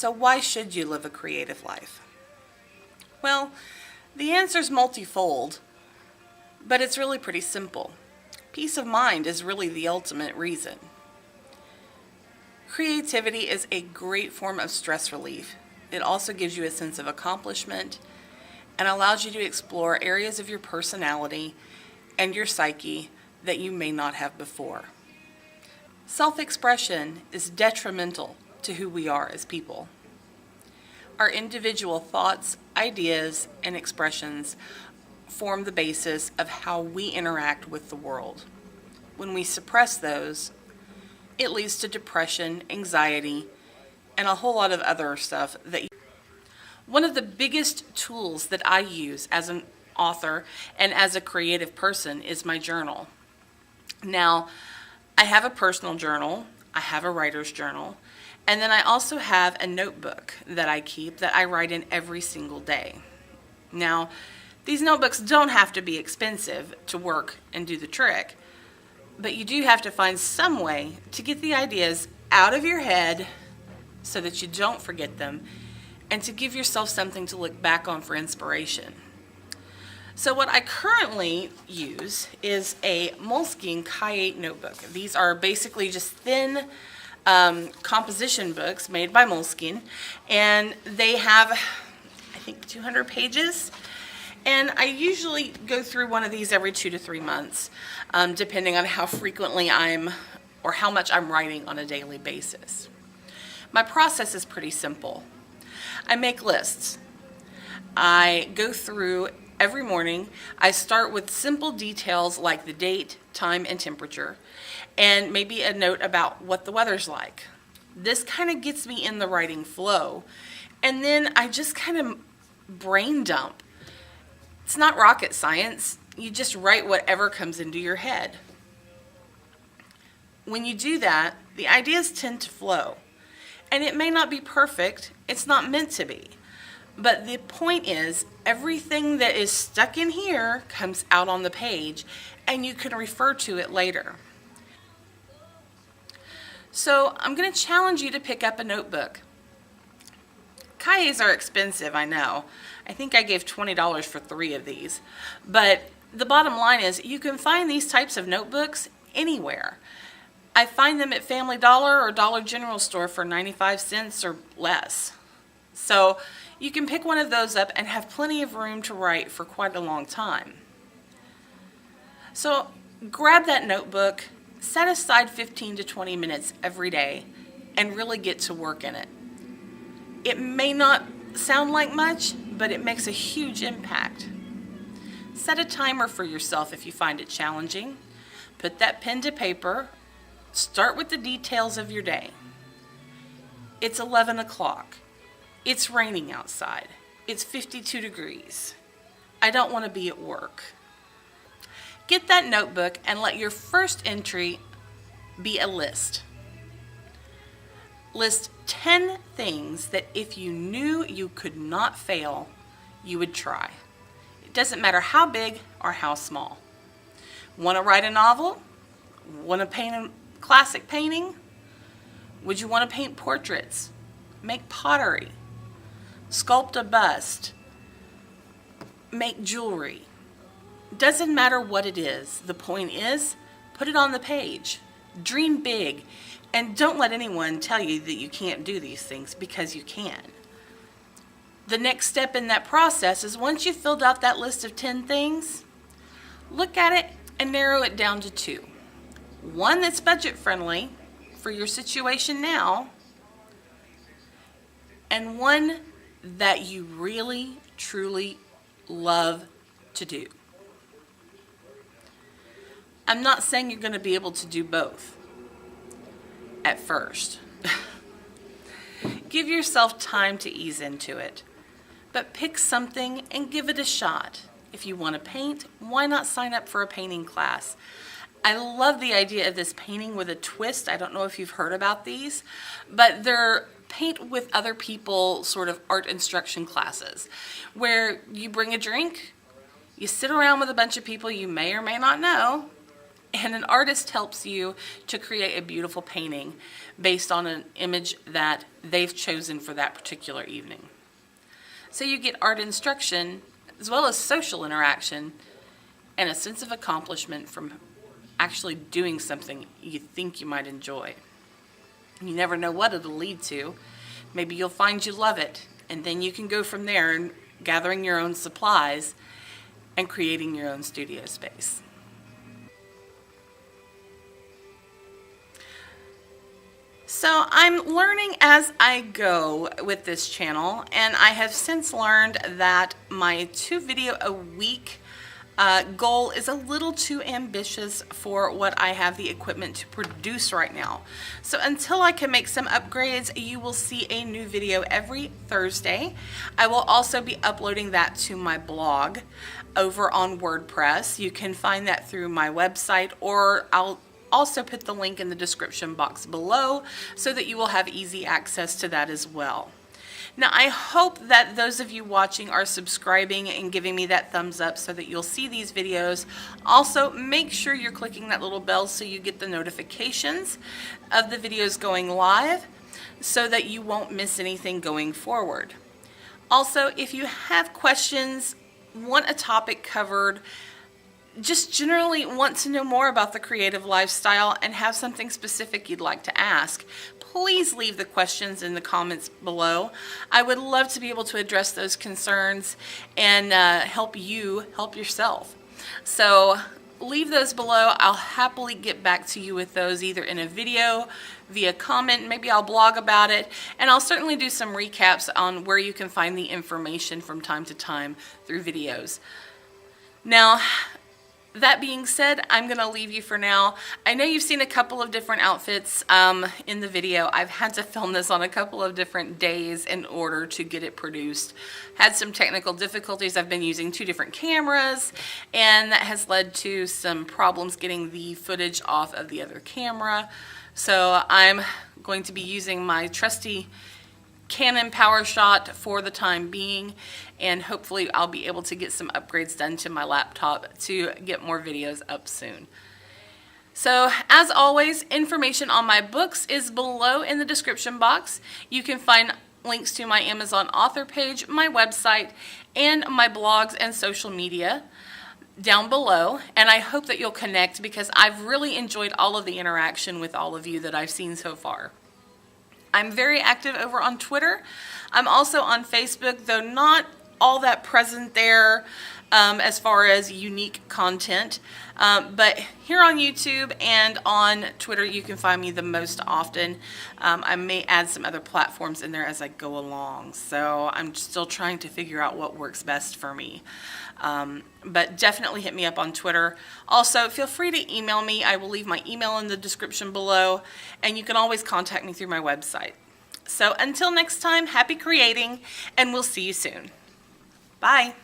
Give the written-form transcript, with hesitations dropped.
So why should you live a creative life? Well, the answer is multifold, but it's really pretty simple. Peace of mind is really the ultimate reason. Creativity is a great form of stress relief. It also gives you a sense of accomplishment and allows you to explore areas of your personality and your psyche that you may not have before. Self-expression is detrimental to who we are as people. Our individual thoughts, ideas, and expressions form the basis of how we interact with the world. When we suppress those, it leads to depression, anxiety, and a whole lot of other stuff. One of the biggest tools that I use as an author and as a creative person is my journal. Now, I have a personal journal, I have a writer's journal, and then I also have a notebook that I keep that I write in every single day. Now, these notebooks don't have to be expensive to work and do the trick, but you do have to find some way to get the ideas out of your head so that you don't forget them and to give yourself something to look back on for inspiration. So what I currently use is a Moleskine Ki-8 notebook. These are basically just thin composition books made by Moleskine, and they have, I think, 200 pages. And I usually go through one of these every 2 to 3 months, depending on how frequently or how much I'm writing on a daily basis. My process is pretty simple. I make lists. I go through every morning. I start with simple details like the date, time, and temperature, and maybe a note about what the weather's like. This kind of gets me in the writing flow, and then I just kind of brain dump. It's not rocket science. You just write whatever comes into your head. When you do that, the ideas tend to flow. And it may not be perfect. It's not meant to be. But the point is, everything that is stuck in here comes out on the page, and you can refer to it later. So I'm going to challenge you to pick up a notebook. Ki-8s are expensive, I know. I think I gave $20 for 3 of these. But the bottom line is, you can find these types of notebooks anywhere. I find them at Family Dollar or Dollar General store for 95 cents or less. So you can pick one of those up and have plenty of room to write for quite a long time. So grab that notebook, set aside 15 to 20 minutes every day, and really get to work in it. It may not sound like much, but it makes a huge impact. Set a timer for yourself if you find it challenging. Put that pen to paper. Start with the details of your day. It's 11 o'clock. It's raining outside. It's 52 degrees. I don't want to be at work. Get that notebook and let your first entry be a list. List 10 things that if you knew you could not fail, you would try. It doesn't matter how big or how small. Want to write a novel? Want to paint a classic painting? Would you want to paint portraits? Make pottery? Sculpt a bust? Make jewelry? Doesn't matter what it is. The point is, put it on the page. Dream big. And don't let anyone tell you that you can't do these things, because you can. The next step in that process is, once you've filled out that list of 10 things, look at it and narrow it down to 2. One that's budget friendly for your situation now, and one that you really, truly love to do. I'm not saying you're going to be able to do both at first. Give yourself time to ease into it, but pick something and give it a shot. If you want to paint, why not sign up for a painting class? I love the idea of this painting with a twist. I don't know if you've heard about these, but they're paint with other people sort of art instruction classes where you bring a drink, you sit around with a bunch of people you may or may not know, And an artist helps you to create a beautiful painting based on an image that they've chosen for that particular evening. So you get art instruction as well as social interaction and a sense of accomplishment from actually doing something you think you might enjoy. You never know what it'll lead to. Maybe you'll find you love it, and then you can go from there and gathering your own supplies and creating your own studio space. So I'm learning as I go with this channel, and I have since learned that my 2 video a week goal is a little too ambitious for what I have the equipment to produce right now. So until I can make some upgrades, you will see a new video every Thursday. I will also be uploading that to my blog over on WordPress. You can find that through my website, or I'll also put the link in the description box below so that you will have easy access to that as well. Now, I hope that those of you watching are subscribing and giving me that thumbs up so that you'll see these videos. Also, make sure you're clicking that little bell so you get the notifications of the videos going live so that you won't miss anything going forward. Also, if you have questions, want a topic covered, just generally want to know more about the creative lifestyle and have something specific you'd like to ask, please leave the questions in the comments below. I would love to be able to address those concerns and help you help yourself. So leave those below. I'll happily get back to you with those either in a video, via comment, maybe I'll blog about it, and I'll certainly do some recaps on where you can find the information from time to time through videos. Now, that being said, I'm going to leave you for now. I know you've seen a couple of different outfits in the video. I've had to film this on a couple of different days in order to get it produced. Had some technical difficulties. I've been using 2 different cameras, and that has led to some problems getting the footage off of the other camera. So I'm going to be using my trusty Canon PowerShot for the time being, and hopefully I'll be able to get some upgrades done to my laptop to get more videos up soon. So as always, information on my books is below in the description box. You can find links to my Amazon author page, my website, and my blogs and social media down below, and I hope that you'll connect because I've really enjoyed all of the interaction with all of you that I've seen so far. I'm very active over on Twitter. I'm also on Facebook, though not all that present there as far as unique content. But here on YouTube and on Twitter, you can find me the most often. I may add some other platforms in there as I go along. So I'm still trying to figure out what works best for me. But definitely hit me up on Twitter. Also, feel free to email me. I will leave my email in the description below, and you can always contact me through my website. So until next time, happy creating, and we'll see you soon. Bye.